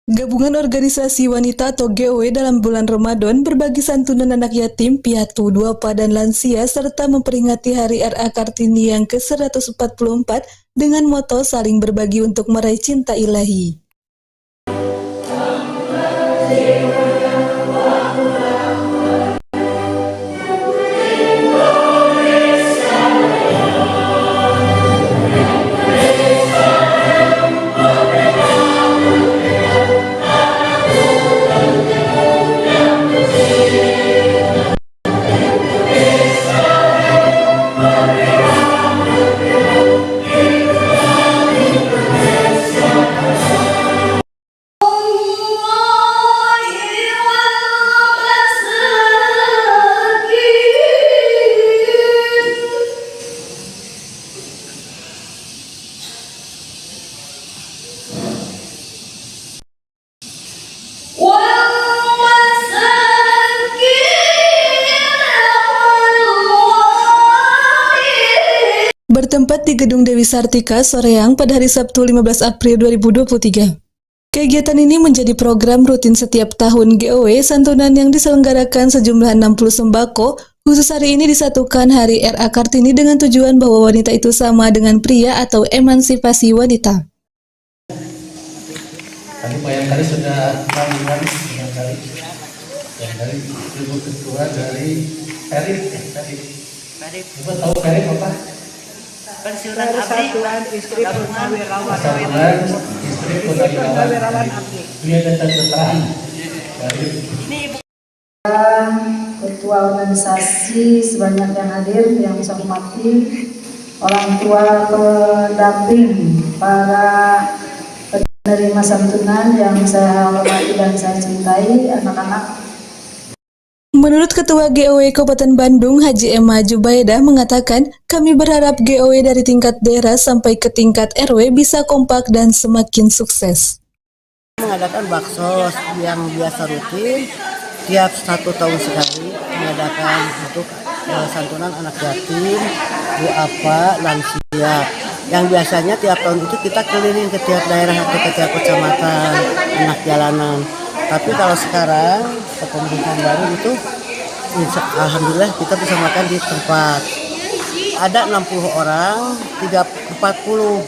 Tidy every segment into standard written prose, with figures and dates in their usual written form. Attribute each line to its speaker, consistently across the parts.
Speaker 1: Gabungan Organisasi Wanita atau GOW dalam bulan Ramadan berbagi santunan anak yatim, piatu, duafa, dan lansia serta memperingati Hari RA Kartini yang ke-144 dengan moto saling berbagi untuk meraih cinta ilahi. Bertempat di Gedung Dewi Sartika, Soreang pada hari Sabtu 15 April 2023. Kegiatan ini menjadi program rutin setiap tahun GOW santunan yang diselenggarakan sejumlah 60 sembako. Khusus hari ini disatukan Hari RA Kartini dengan tujuan bahwa wanita itu sama dengan pria atau emansipasi wanita.
Speaker 2: Tadi Bayangkari sudah melakukan yang dari Ibu Ketua dari Perip tadi. Ibu tahu Perip apa?
Speaker 3: Pensiunan abdi,
Speaker 4: Istri Purnawirawan
Speaker 2: Istri Purnawirawan Abdi. Dia dan keterangan dari
Speaker 4: Ketua organisasi sebanyak yang hadir, yang saya hormati, orang tua pendamping, para penerima santunan yang saya hormati dan saya cintai, anak-anak.
Speaker 1: Menurut Ketua GOW Kabupaten Bandung, Haji Emma Jubaidah mengatakan, kami berharap GOW dari tingkat daerah sampai ke tingkat RW bisa kompak dan semakin sukses.
Speaker 3: mengadakan baksos yang biasa rutin tiap 1 tahun sekali, mengadakan untuk santunan anak yatim, duafa, lansia. Yang biasanya tiap tahun itu kita keliling ke tiap daerah atau ke tiap kecamatan, anak jalanan. Tapi kalau sekarang kepemimpinan baru itu alhamdulillah kita bisa makan di tempat. Ada 60 orang, 40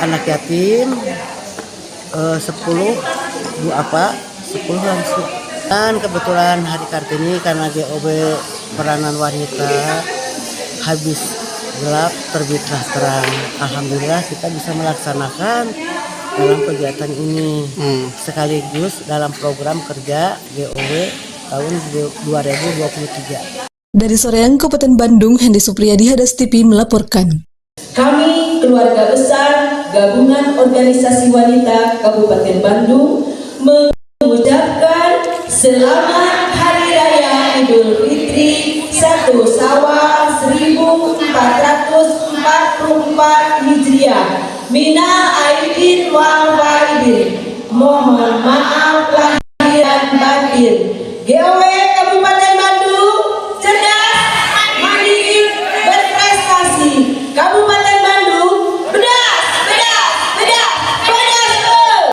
Speaker 3: anak yatim, 10 duafa, 10 lansia. Dan kebetulan Hari Kartini karena GOW peranan wanita habis gelap terbitlah terang. Alhamdulillah kita bisa melaksanakan dalam kegiatan ini sekaligus dalam program kerja GOW tahun 2023.
Speaker 1: Dari Soreang, Kabupaten Bandung, Hendy Supriyadi, Hadas TV melaporkan.
Speaker 5: Kami keluarga besar Gabungan Organisasi Wanita Kabupaten Bandung mengucapkan selamat Hari Raya Idul Fitri 1 Syawal 1444 Hijriah. Minal aidin wal faidin. Mohon maaf lahir dan batin. GOW